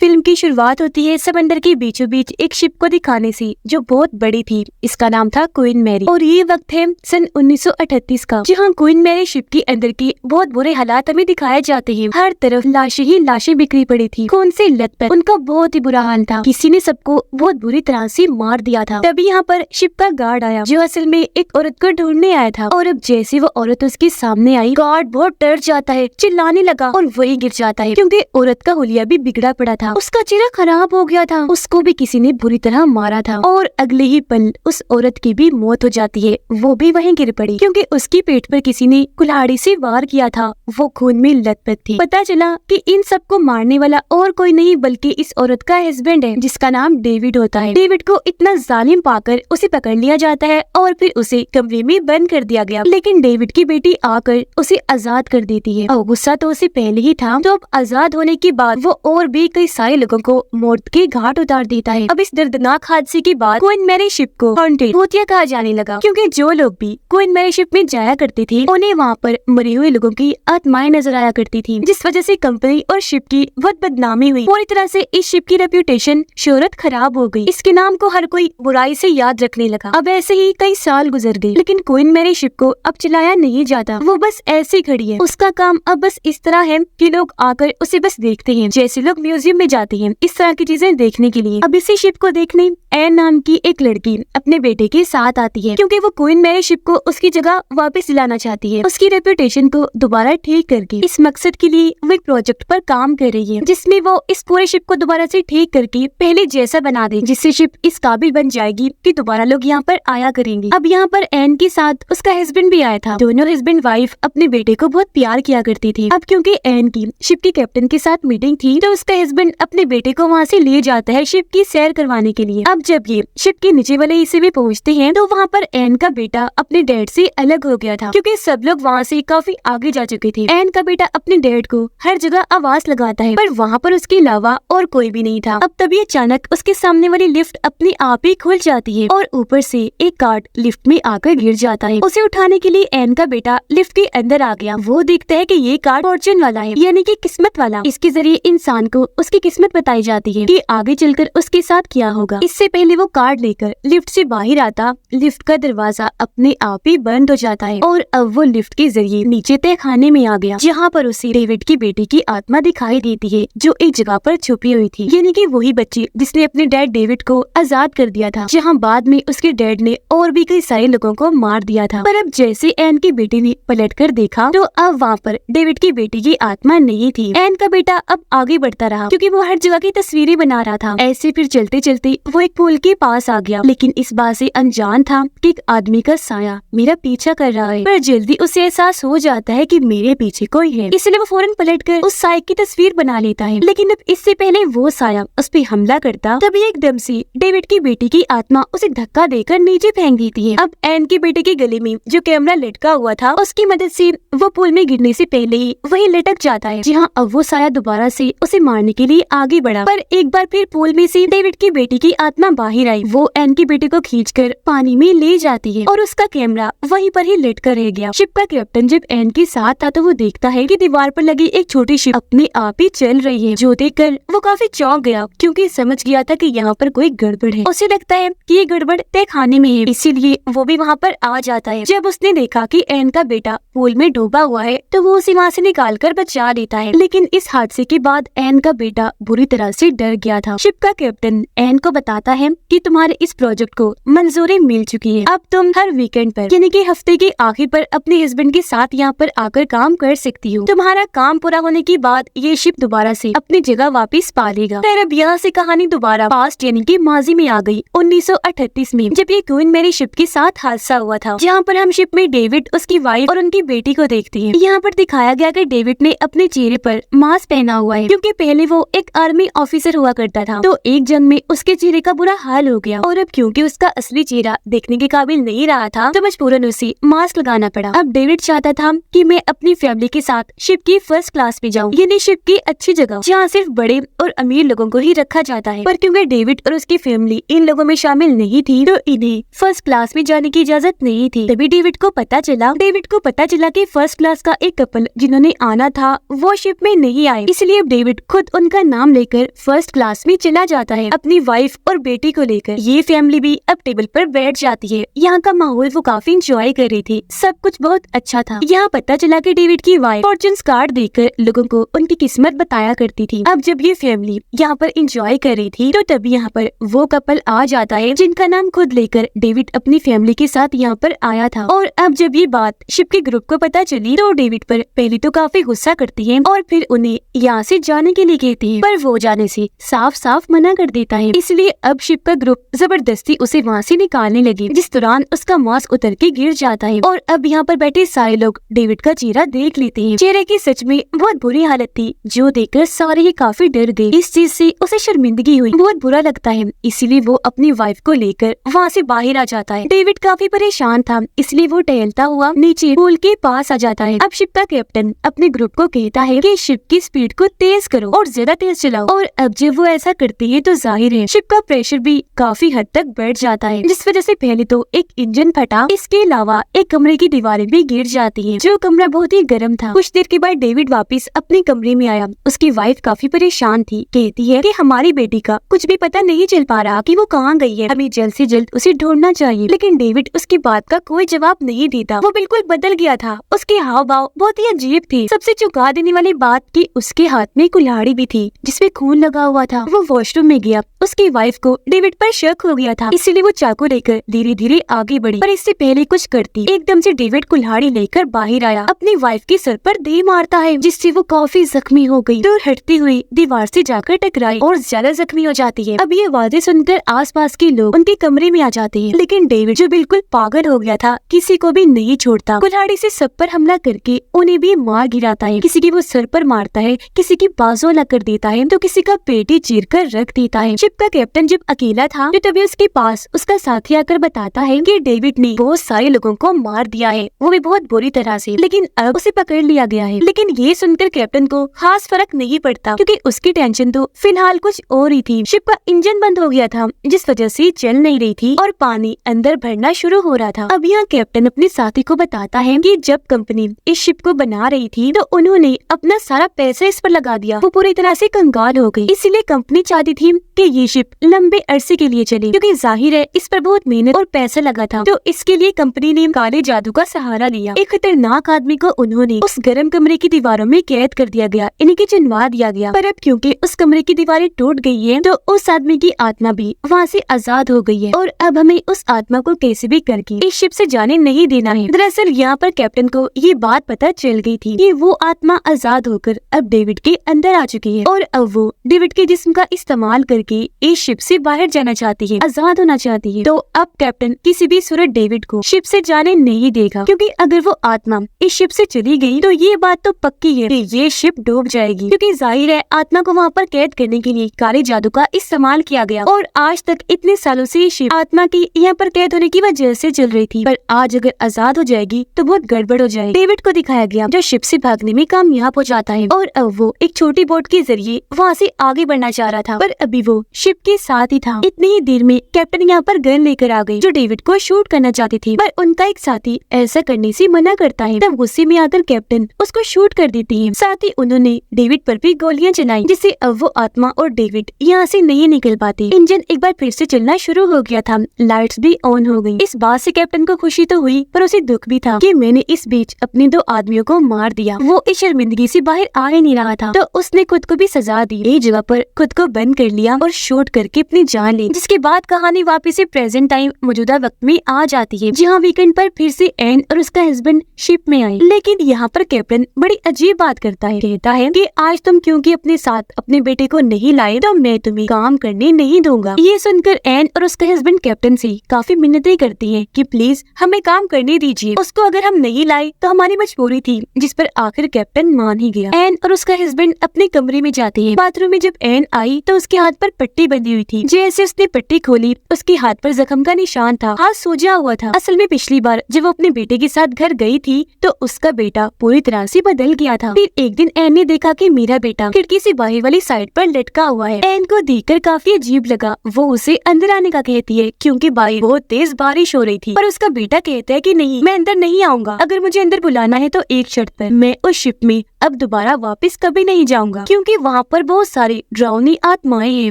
Film की शुरुआत होती है समंदर के बीचों बीच एक शिप को दिखाने से जो बहुत बड़ी थी। इसका नाम था क्वीन मैरी और ये वक्त है सन 1938 का, जहाँ क्वीन मैरी शिप के अंदर के बहुत बुरे हालात हमें दिखाए जाते हैं। हर तरफ लाशें ही लाशें बिखरी पड़ी थी, खून से लथपथ। उनका बहुत ही बुरा हाल था, किसी ने सबको बहुत बुरी तरह से मार दिया था। तभी यहाँ पर शिप का गार्ड आया जो असल में एक औरत को ढूंढने आया था। और अब जैसे वो औरत उसके सामने आई, गार्ड बहुत डर जाता है, चिल्लाने लगा और वही गिर जाता है क्योंकि औरत का हुलिया भी बिगड़ा पड़ा था। उसका चेहरा खराब हो गया था, उसको भी किसी ने बुरी तरह मारा था और अगले ही पल उस औरत की भी मौत हो जाती है। वो भी वहीं गिर पड़ी क्योंकि उसकी पेट पर किसी ने कुल्हाड़ी से वार किया था। वो खून में लथपथ थी। पता चला कि इन सबको मारने वाला और कोई नहीं बल्कि इस औरत का हस्बैंड है जिसका नाम डेविड होता है। डेविड को इतना जालिम पाकर उसे पकड़ लिया जाता है और फिर उसे कमरे में बंद कर दिया गया। लेकिन डेविड की बेटी आकर उसे आजाद कर देती है और गुस्सा तो उसे पहले ही था, तो अब आजाद होने के बाद वो और भी कई सारे लोगों को मौत के घाट उतार देता है। अब इस दर्दनाक हादसे के बाद क्वीन मैरी शिप को हॉन्टेड भूतिया कहा जाने लगा क्योंकि जो लोग भी क्वीन मैरी शिप में जाया करते थे उन्हें वहाँ पर मरे हुए लोगों की आत्माएं नजर आया करती थी, जिस वजह से कंपनी और शिप की बहुत बदनामी हुई। पूरी तरह से इस शिप की रेप्यूटेशन शोहरत खराब हो गई। इसके नाम को हर कोई बुराई से याद रखने लगा। अब ऐसे ही कई साल गुजर गए लेकिन क्वीन मैरी शिप को अब चलाया नहीं जाता, वो बस ऐसे खड़ी है। उसका काम अब बस इस तरह है कि लोग आकर उसे बस देखते हैं, जैसे लोग म्यूजियम में जाते हैं इस तरह की चीजें देखने के लिए। अब इसी शिप को देखने एन नाम की एक लड़की अपने बेटे के साथ आती है क्योंकि वो क्वीन मैरी शिप को उसकी जगह वापस दिलाना चाहती है, उसकी रेप्यूटेशन को दोबारा ठीक करके। इस मकसद के लिए वो एक प्रोजेक्ट पर काम कर रही है जिसमें वो इस पूरे शिप को दोबारा से ठीक करके पहले जैसा बना दे, जिससे शिप इस काबिल बन जाएगी कि दोबारा लोग यहाँ पर आया करेंगे। अब यहाँ पर एन के साथ उसका हस्बैंड भी आया था। दोनों हस्बैंड वाइफ अपने बेटे को बहुत प्यार किया करती थी। अब क्योंकि एन की शिप के कैप्टन के साथ मीटिंग थी तो उसका हस्बैंड अपने बेटे को वहाँ से ले जाता है शिप की सैर करवाने के लिए। अब जब ये शिप के नीचे वाले हिस्से में पहुँचते हैं तो वहाँ पर एन का बेटा अपने डैड से अलग हो गया था क्योंकि सब लोग वहाँ से काफी आगे जा चुके थे। एन का बेटा अपने डैड को हर जगह आवाज लगाता है पर वहाँ पर उसके अलावा और कोई भी नहीं था। अब तभी अचानक उसके सामने वाली लिफ्ट अपने आप ही खुल जाती है और ऊपर से एक कार्ड लिफ्ट में आकर गिर जाता है। उसे उठाने के लिए एन का बेटा लिफ्ट के अंदर आ गया। वो देखता है कि ये कार्ड फॉर्चून वाला है, यानी कि किस्मत वाला। इसके जरिए इंसान को उसकी किस्मत बताई जाती है कि आगे चलकर उसके साथ क्या होगा। इससे पहले वो कार्ड लेकर लिफ्ट से बाहर आता, लिफ्ट का दरवाजा अपने आप ही बंद हो जाता है और अब वो लिफ्ट के जरिए नीचे तय खाने में आ गया जहाँ पर उसे डेविड की बेटी की आत्मा दिखाई देती है जो एक जगह पर छुपी हुई थी, यानी कि वही बच्ची जिसने अपने डैड डेविड को आजाद कर दिया था, जहाँ बाद में उसके डैड ने और भी कई सारे लोगों को मार दिया था। पर अब जैसे एन की बेटी ने पलट कर देखा तो अब वहाँ पर डेविड की बेटी की आत्मा नहीं थी। एन का बेटा अब आगे बढ़ता रहा क्योंकि वो हर जगह की तस्वीरें बना रहा था। ऐसे फिर चलते चलते वो एक पुल के पास आ गया, लेकिन इस बात से अनजान था कि एक आदमी का साया मेरा पीछा कर रहा है। पर जल्दी उसे एहसास हो जाता है कि मेरे पीछे कोई है, इसलिए वो फौरन पलटकर उस साया की तस्वीर बना लेता है। लेकिन अब इससे पहले वो साया उस पे हमला करता तभी एकदम से डेविड की बेटी की आत्मा उसे धक्का देकर नीचे फेंक देती है। अब एन के बेटे के गले में जो कैमरा लटका हुआ था उसकी मदद से वो पुल में गिरने से पहले ही वही लटक जाता है, जहाँ अब वो साया दोबारा से उसे मारने के लिए आगे बढ़ा। पर एक बार फिर पुल में से डेविड की बेटी की आत्मा बाहर आई। वो एन की बेटी को खींचकर पानी में ले जाती है और उसका कैमरा वहीं पर ही लटका रह गया। शिप का कैप्टन जब एन के साथ था तो वो देखता है कि दीवार पर लगी एक छोटी शिप अपने आप ही चल रही है, जो देखकर वो काफी चौंक गया क्योंकि समझ गया था कि यहाँ पर कोई गड़बड़ है। उसे लगता है कि ये गड़बड़ तय खाने में है, इसीलिए वो भी वहाँ पर आ जाता है। जब उसने देखा कि एन का बेटा पूल में डूबा हुआ है तो वो उसे वहाँ से निकाल कर बचा लेता है। लेकिन इस हादसे के बाद एन का बेटा बुरी तरह से डर गया था। शिप का कैप्टन एन को बताता है कि तुम्हारे इस प्रोजेक्ट को मंजूरी मिल चुकी है, अब तुम हर वीकेंड पर यानी कि हफ्ते के आखिर पर अपने हस्बैंड के साथ यहाँ पर आकर काम कर सकती हो। तुम्हारा काम पूरा होने के बाद ये शिप दोबारा से अपनी जगह वापस पा लेगा। फिर अब यहाँ से कहानी दोबारा पास्ट यानी कि माजी में आ गई 1938 में, जब ये क्वीन मैरी शिप के साथ हादसा हुआ था, जहाँ पर हम शिप में डेविड, उसकी वाइफ और उनकी बेटी को देखते हैं। यहाँ पर दिखाया गया कि डेविड ने अपने चेहरे पर मास्क पहना हुआ है क्योंकि पहले वो एक आर्मी ऑफिसर हुआ करता था, तो एक जंग में उसके चेहरे का बुरा हाल हो गया और अब क्योंकि उसका असली चेहरा देखने के काबिल नहीं रहा था तो मजबूरन उसे मास्क लगाना पड़ा। अब डेविड चाहता था कि मैं अपनी फैमिली के साथ शिप की फर्स्ट क्लास में जाऊं, यानी शिप की अच्छी जगह जहाँ सिर्फ बड़े और अमीर लोगों को ही रखा जाता है। पर क्योंकि डेविड और उसकी फैमिली इन लोगों में शामिल नहीं थी तो इन्हें फर्स्ट क्लास में जाने की इजाजत नहीं थी। तभी डेविड को पता चला कि फर्स्ट क्लास का एक कपल जिन्होंने आना था वो शिप में नहीं आए, इसलिए अब डेविड खुद उनका नाम लेकर फर्स्ट क्लास में चला जाता है अपनी वाइफ और बेटी को लेकर। ये फैमिली भी अब टेबल पर बैठ जाती है। यहाँ का माहौल वो काफी इंजॉय कर रही थी, सब कुछ बहुत अच्छा था। यहाँ पता चला कि डेविड की वाइफ फॉर्चून कार्ड देकर लोगों को उनकी किस्मत बताया करती थी। अब जब ये फैमिली यहाँ पर इंजॉय कर रही थी तो तभी यहाँ पर वो कपल आ जाता है जिनका नाम खुद लेकर डेविड अपनी फैमिली के साथ यहाँ पर आया था। और अब जब ये बात शिप के ग्रुप को पता चली तो डेविड पर पहले तो काफी गुस्सा करती है और फिर उन्हें यहाँ से जाने के लिए कहती है, पर वो जाने से साफ साफ मना कर देता है। इसलिए अब शिप का ग्रुप जबरदस्ती उसे वहाँ से निकालने लगी, जिस दौरान उसका मास्क उतर के गिर जाता है। और अब यहाँ पर बैठे सारे लोग डेविड का चेहरा देख लेते हैं। चेहरे की सच में बहुत बुरी हालत थी, जो देखकर सारे ही काफी डर गए। इस चीज से उसे शर्मिंदगी हुई, बहुत बुरा लगता है। इसलिए वो अपनी वाइफ को लेकर वहाँ से बाहर आ जाता है। डेविड काफी परेशान था, इसलिए वो टहलता हुआ नीचे पूल के पास आ जाता है। अब शिप का कैप्टन अपने ग्रुप को कहता है कि शिप की स्पीड को तेज करो और ज्यादा तेज चलाओ। और अब जब वो ऐसा करते हैं तो जाहिर है शिप का प्रेशर भी काफी हद तक बढ़ जाता है, जिस वजह से पहले तो एक इंजन फटा, इसके अलावा एक कमरे की दीवारें भी गिर जाती है। जो कमरा बहुत ही गर्म था। कुछ देर के बाद डेविड वापस अपने कमरे में आया। उसकी वाइफ काफी परेशान थी, कहती है कि हमारी बेटी का कुछ भी पता नहीं चल पा रहा कि वो कहाँ गई है, हमें जल्द से जल्द उसे ढूंढना चाहिए। लेकिन डेविड उसकी बात का कोई जवाब नहीं देता। वो बिल्कुल बदल गया था, उसके हाव भाव बहुत ही अजीब थे। सबसे चौंका देने वाली बात कि उसके हाथ में कुल्हाड़ी भी थी जिसमें खून लगा हुआ था। वो वॉशरूम में गया। उसकी वाइफ को डेविड पर शक हो गया था, इसीलिए वो चाकू लेकर धीरे धीरे आगे बढ़ी, पर इससे पहले कुछ करती एकदम से डेविड कुल्हाड़ी लेकर बाहर आया, अपनी वाइफ के सर पर दे मारता है, जिससे वो काफी जख्मी हो गई। दूर हटती हुई दीवार से जाकर टकराई और ज्यादा जख्मी हो जाती है। अब ये आवाजें सुनकर आसपास के लोग उनके कमरे में आ जाते हैं, लेकिन डेविड जो बिल्कुल पागल हो गया था किसी को भी नहीं छोड़ता। कुल्हाड़ी से सब पर हमला करके उन्हें भी मार गिराता है। किसी की वो सर पर मारता है, किसी की बाजू अलग कर देता है, तो किसी का पेट ही चीर कर रख देता है। शिप का कैप्टन जब अकेला था तो तभी उसके पास उसका साथी आकर बताता है कि डेविड ने बहुत सारे लोगों को मार दिया है, वो भी बहुत बुरी तरह से, लेकिन अब उसे पकड़ लिया गया है। लेकिन ये सुनकर कैप्टन को खास फर्क नहीं पड़ता, क्योंकि उसकी टेंशन तो फिलहाल कुछ और ही थी। शिप का इंजन बंद हो गया था, जिस वजह से चल नहीं रही थी और पानी अंदर भरना शुरू हो रहा था। अब यहाँ कैप्टन अपने साथी को बताता है कि जब कंपनी इस शिप को बना रही थी तो उन्होंने अपना सारा पैसा इस पर लगा दिया। वो पूरी तरह से कंगाल हो गई, इसीलिए कंपनी चाहती थी कि ये शिप लंबे अरसे के लिए चले, क्योंकि जाहिर है इस पर बहुत मेहनत और पैसा लगा था। तो इसके लिए कंपनी ने काले जादू का सहारा लिया। एक खतरनाक आदमी को उन्होंने उस गर्म कमरे की दीवारों में कैद कर दिया गया, इन्हें चिनवा दिया गया। पर अब क्योंकि उस कमरे की दीवारें टूट गई है तो उस आदमी की आत्मा भी वहाँ से आजाद हो गई है, और अब हमें उस आत्मा को कैसे भी करके इस शिप से जाने नहीं देना है। दरअसल यहाँ पर कैप्टन को ये बात पता चल गई थी कि वो आत्मा आजाद होकर अब डेविड के अंदर आ चुकी है, और अब वो डेविड के जिस्म का इस्तेमाल करके इस शिप से बाहर जाना चाहती है, आजाद होना चाहती है। तो अब कैप्टन किसी भी सूरत डेविड को शिप से जाने नहीं देगा, क्योंकि अगर वो आत्मा इस शिप से चली गई तो ये बात तो पक्की है कि ये शिप डूब जाएगी, क्योंकि जाहिर है आत्मा को वहाँ पर कैद करने के लिए काले जादू का इस्तेमाल किया गया, और आज तक इतने सालों से ये शिप आत्मा की यहाँ पर कैद होने की वजह से चल रही थी। पर आज अगर आजाद हो जाएगी तो बहुत गड़बड़ हो जाएगी। डेविड को दिखाया गया जो शिप से भागने में कामयाब हो जाता है, और अब वो एक छोटी बोट के जरिए वहाँ से आगे बढ़ना चाह रहा था, पर अभी वो शिप के साथ ही था। इतनी ही देर में कैप्टन यहाँ पर गन लेकर आ गई, जो डेविड को शूट करना चाहती थी, पर उनका एक साथी ऐसा करने से मना करता है। तब गुस्से में आकर कैप्टन उसको शूट कर देती है। साथ ही उन्होंने डेविड पर भी गोलियां चलाई, जिससे अब वो आत्मा और डेविड यहाँ से नहीं निकल पाते। इंजन एक बार फिर से चलना शुरू हो गया था, लाइट्स भी ऑन हो गई। इस बात से कैप्टन को खुशी तो हुई, पर उसे दुख भी था कि मैंने इस बीच अपने 2 आदमियों को मार दिया। वो इस शर्मिंदगी से बाहर आ ही नहीं रहा था, तो उसने खुद को भी सजा दी। एक जगह पर खुद को बंद कर लिया और शूट करके अपनी जान ली, जिसके बाद कहानी वापस से प्रेजेंट टाइम मौजूदा वक्त में आ जाती है, जहाँ वीकेंड पर फिर से एन और उसका हस्बैंड शिप में आए। लेकिन यहाँ पर कैप्टन बड़ी अजीब बात करता है, कहता है कि आज तुम क्योंकि अपने साथ अपने बेटे को नहीं लाए तो मैं तुम्हें काम करने नहीं दूंगा। ये सुनकर एन और उसका हस्बैंड कैप्टन से काफी मिन्नतें करती हैं कि प्लीज हमें काम करने दीजिए, उसको अगर हम नहीं लाए तो हमारी मजबूरी थी, जिस पर आखिर कैप्टन मान ही गया। एन और उसका हस्बैंड अपने कमरे में जाते हैं। बाथरूम में जब एन आई तो उसके हाथ पर पट्टी बंधी हुई थी। जैसे उसने पट्टी खोली, उसके हाथ पर जख्म का निशान था, हाथ सूजा हुआ था। असल में पिछली बार जब वो अपने बेटे के साथ घर गई थी तो उसका बेटा पूरी तरह से बदल गया था। फिर एक दिन एन ने देखा कि मेरा बेटा खिड़की से बाहर वाली साइड पर लटका हुआ है। एन को देखकर काफी अजीब लगा। वो उसे अंदर आने का कहती है, क्योंकि बाहर बहुत तेज बारिश हो रही थी, पर उसका बेटा कहता है कि नहीं, मैं अंदर नहीं आऊंगा, अगर मुझे अंदर बुलाना है तो एक शर्त पर, मैं उस शिप में अब दोबारा वापस कभी नहीं जाऊंगा, क्योंकि वहाँ पर बहुत सारी डरावनी आत्माएं हैं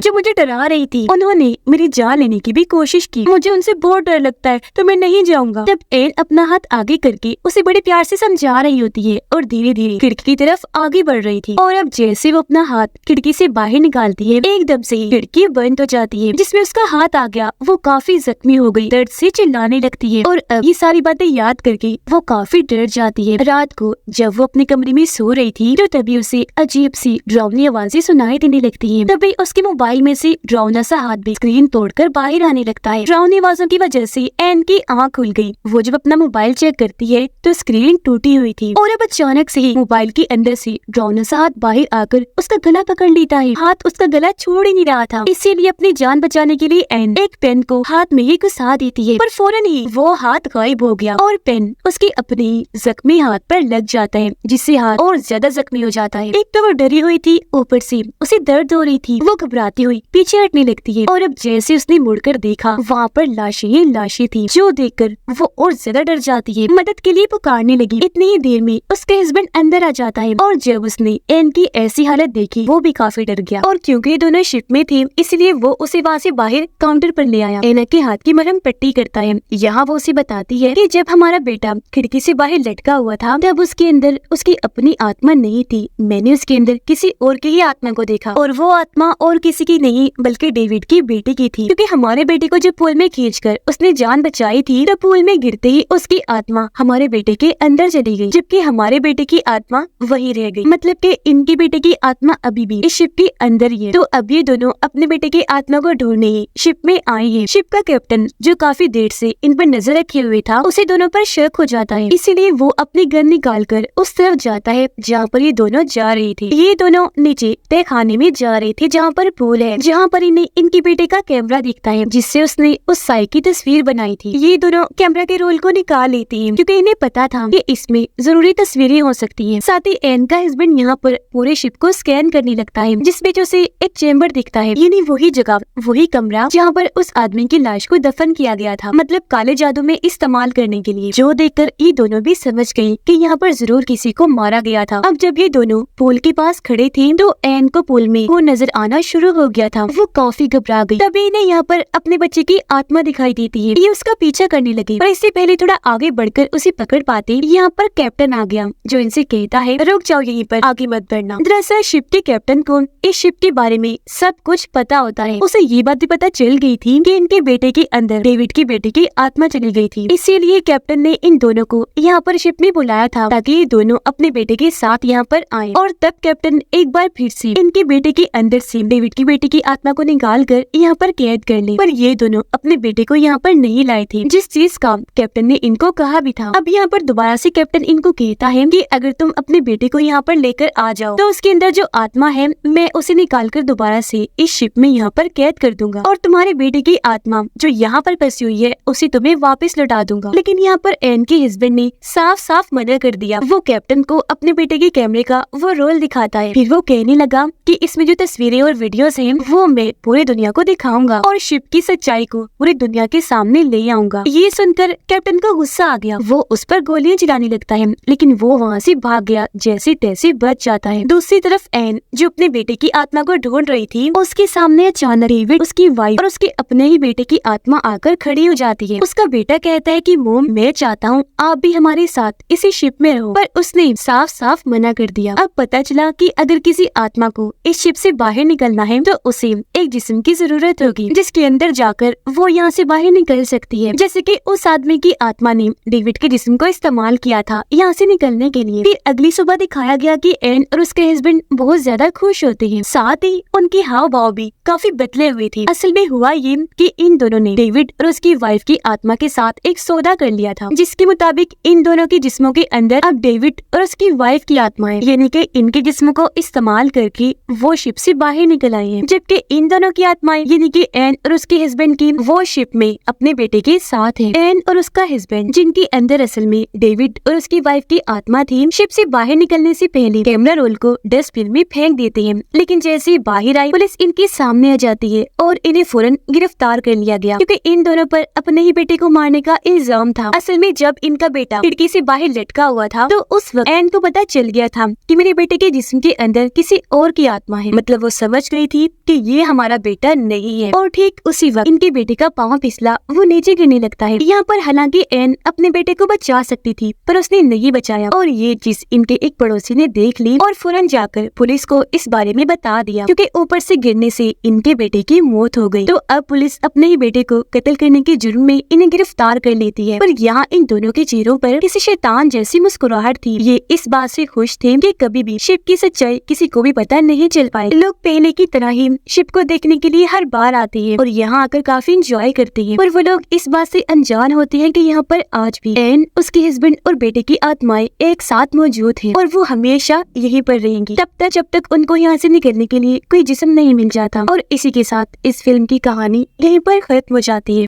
जो मुझे डरा रही थी। उन्होंने मेरी जान लेने की भी कोशिश की। मुझे उनसे बहुत डर लगता है तो मैं नहीं जाऊंगा। तब एन अपना हाथ आगे करके उसे बड़े प्यार से समझा रही होती है और धीरे धीरे खिड़की की तरफ आगे बढ़ रही थी। और अब जैसे वो अपना हाथ खिड़की से बाहर निकालती है, एकदम से ही खिड़की बंद हो जाती है जिसमें उसका हाथ आ गया। वो काफी जख्मी हो गई, दर्द से चिल्लाने लगती है और अब ये सारी बातें याद करके वो काफी डर जाती है। रात को जब वो अपने कमरे में सो रही थी तो तभी उसे अजीब सी डरावनी आवाजें सुनाई देने लगती है। तभी उसके मोबाइल में से डरावना सा हाथ भी स्क्रीन तोड़कर बाहर आने लगता है। डरावनी आवाजों की वजह से एन की आँख खुल गई। वो जब अपना मोबाइल चेक करती है तो स्क्रीन टूटी हुई थी और अब अचानक से ही मोबाइल के अंदर से डरावना सा हाथ बाहर आकर उसका गला पकड़ लेता है। हाथ उसका गला छोड़ ही नहीं रहा था, इसीलिए अपनी जान बचाने के लिए एन एक पेन को हाथ में ही घुसा देती है, पर फौरन ही वो हाथ गायब हो गया और पेन उसके अपने जख्मी हाथ पर लग जाता है, जिससे हाथ और ज्यादा जख्मी हो जाता है। एक तो वो डरी हुई थी, ऊपर से उसे दर्द हो रही थी। वो घबराती हुई पीछे हटने लगती है और अब जैसे उसने मुड़कर देखा वहाँ पर लाशें ही लाशें थी, जो देखकर वो और ज्यादा डर जाती है। मदद के लिए पुकारने लगी। इतनी ही देर में उसके हस्बैंड अंदर आ जाता है और जब उसने एन की ऐसी हालत देखी वो भी काफी डर गया और क्योंकि दोनों शिप में थे इसलिए वो उसे वहाँ से बाहर काउंटर पर ले आया। एना के हाथ की मरहम पट्टी करता है। यहाँ वो उसे बताती है कि जब हमारा बेटा खिड़की से बाहर लटका हुआ था तब उसके अंदर उसकी अपनी आत्मा नहीं थी, मैंने उसके अंदर किसी और की ही आत्मा को देखा और वो आत्मा और किसी की नहीं बल्कि डेविड की बेटी की थी, क्योंकि हमारे बेटे को जब पूल में खींचकर उसने जान बचाई थी तो पूल में गिरते ही उसकी आत्मा हमारे बेटे के अंदर चली गई, जबकि हमारे बेटे की आत्मा वही रह गई। मतलब कि इनके बेटे की आत्मा अभी भी इस शिप के अंदर ही है। तो अब ये दोनों अपने बेटे की आत्मा को ढूंढने ही शिप में आए हैं। शिप का कैप्टन जो काफी देर से इन पर नजर रखे हुए था उसे दोनों पर शक हो जाता है, इसीलिए वो अपनी गन निकालकर उस तरफ जाता है जहाँ पर ये दोनों जा रहे थे। ये दोनों नीचे तहखाने में जा रहे थे जहाँ पर पूल है, जहाँ पर इन्हें इनके बेटे का कैमरा दिखता है जिससे उसने उस साई की तस्वीर बनाई थी। ये दोनों कैमरा के रोल को निकाल लेते हैं क्योंकि इन्हें पता था कि इसमें जरूरी तस्वीरें हो सकती हैं। साथ ही एन का हस्बैंड यहाँ पर पूरे शिप को स्कैन करने लगता है जिसमें जो उसे एक चेम्बर दिखता है, यानी वही जगह वही कमरा जहाँ पर उस आदमी की लाश को दफन किया गया था, मतलब काले जादू में इस्तेमाल करने के लिए। जो देखकर ये दोनों भी समझ गयी कि यहाँ पर जरूर किसी को मारा गया था। अब जब ये दोनों पूल के पास खड़े थे तो एन को पूल में वो नजर आना शुरू हो गया था। वो काफी घबरा गई। तभी इन्हें यहाँ पर अपने बच्चे की आत्मा दिखाई देती है। ये उसका पीछा करने लगी पर इससे पहले थोड़ा आगे बढ़कर उसे पकड़ पाते यहाँ पर कैप्टन आ गया जो इनसे कहता है रुक जाओ, यहीं पर आगे मत बढ़ना। दरअसल शिप के कैप्टन को इस शिप के बारे में सब कुछ पता होता है। उसे ये बात भी पता चल गई थी कि इनके बेटे के अंदर डेविड की बेटी की आत्मा चली गई थी, इसीलिए कैप्टन ने इन दोनों को यहाँ पर शिप में बुलाया था ताकि ये दोनों अपने बेटे के साथ यहाँ पर आए। और तब कैप्टन एक बार फिर से इनके बेटे के अंदर से डेविड की बेटी की आत्मा को निकाल कर यहाँ पर कैद कर ले। पर ये दोनों अपने बेटे को यहाँ पर नहीं लाए थे, जिस चीज का कैप्टन ने इनको कहा भी था। अब यहाँ पर दोबारा से कैप्टन इनको कहता है कि अगर तुम अपने बेटे को यहाँ पर लेकर आ जाओ तो उसके अंदर जो आत्मा है मैं उसे निकाल कर दोबारा से इस शिप में यहाँ पर कैद कर दूंगा और तुम्हारे बेटे की आत्मा जो यहाँ पर फंसी हुई है उसे तुम्हें वापस लौटा दूंगा। लेकिन यहाँ पर एन के हस्बैंड ने साफ साफ मना कर दिया। वो कैप्टन को अपने बेटे के कैमरे का वो रोल दिखाता है। फिर वो कहने लगा कि इसमें जो तस्वीरें और वीडियोस हैं वो मैं पूरी दुनिया को दिखाऊंगा और शिप की सच्चाई को पूरी दुनिया के सामने ले आऊंगा। ये सुनकर कैप्टन को गुस्सा आ गया। वो उस पर गोलियां चलाने लगता है लेकिन वो वहाँ से भाग गया, जैसे तैसे बच जाता है। दूसरी तरफ एन जो अपने बेटे की आत्मा को ढूंढ रही थी उसके सामने अचानक डेविड, उसकी वाइफ और उसके अपने ही बेटे की आत्मा आकर खड़ी हो जाती है। उसका बेटा कहता है कि मोम मैं चाहता हूँ आप भी हमारे साथ इसी शिप में रहो, पर उसने साफ साफ मना कर दिया। अब पता चला कि अगर किसी आत्मा को इस शिप से बाहर निकलना है तो उसे एक जिस्म की जरूरत होगी जिसके अंदर जाकर वो यहाँ से बाहर निकल सकती है, जैसे कि उस आदमी की आत्मा ने डेविड के जिस्म को इस्तेमाल किया था यहाँ से निकलने के लिए। फिर अगली सुबह दिखाया गया कि एन और उसके हस्बैंड बहुत ज्यादा खुश होते हैं, साथ ही उनके हाव भाव भी काफी बदले हुए थे। असल में हुआ ये कि इन दोनों ने डेविड और उसकी वाइफ की आत्मा के साथ एक सौदा कर लिया था जिसके मुताबिक इन दोनों के जिस्मों के अंदर अब डेविड और उसकी वाइफ की आत्माएं यानी कि इनके जिस्मों को इस्तेमाल करके वो शिप से बाहर निकल आई हैं, जबकि इन दोनों की आत्माएं यानी कि एन और उसके हस्बैंड की वो शिप में अपने बेटे के साथ है। एन और उसका हस्बैंड जिनके अंदर असल में डेविड और उसकी वाइफ की आत्मा थी शिप से बाहर निकलने से पहले कैमरा रोल को डस्टबिन में फेंक देते हैं, लेकिन जैसे ही बाहर आई पुलिस इनके सामने आ जाती है और इन्हें फौरन गिरफ्तार कर लिया गया क्योंकि इन दोनों पर अपने ही बेटे को मारने का इल्जाम था। असल में जब इनका बेटा खिड़की से बाहर लटका हुआ था तो उस वक्त एन को पता चल गया था कि मेरे बेटे के जिस्म के अंदर किसी किसी और की आत्मा है। मतलब वो समझ गई थी कि ये हमारा बेटा नहीं है। और ठीक उसी वक्त इनके बेटे का पाँव फिसला, वो नीचे गिरने लगता है। यहाँ पर हालांकि एन अपने बेटे को बचा सकती थी, पर उसने नहीं बचाया और ये चीज इनके एक पड़ोसी ने देख ली और फौरन जाकर पुलिस को इस बारे में बता दिया, क्योंकि ऊपर से गिरने से इनके बेटे की मौत हो गई। तो अब पुलिस अपने ही बेटे को कत्ल करने के जुर्म में इन्हें गिरफ्तार कर लेती है। पर यहाँ इन दोनों के चेहरों पर किसी शैतान जैसी मुस्कुराहट थी। ये इस बात से खुश थे कि कभी भी शिप की सच्चाई किसी को भी पता नहीं चल पाए। लोग पहले की तरह ही शिप को देखने के लिए हर बार आते हैं और यहाँ आकर काफी इंजॉय करते हैं। पर वो लोग इस बात से अनजान होते हैं कि यहाँ पर आज भी एन, उसके हस्बैंड और बेटे की आत्माएं एक साथ मौजूद हैं और वो हमेशा यहीं पर रहेंगी तब तक जब तक उनको यहाँ से निकलने के लिए कोई जिस्म नहीं मिल जाता। और इसी के साथ इस फिल्म की कहानी यहीं पर खत्म हो जाती है।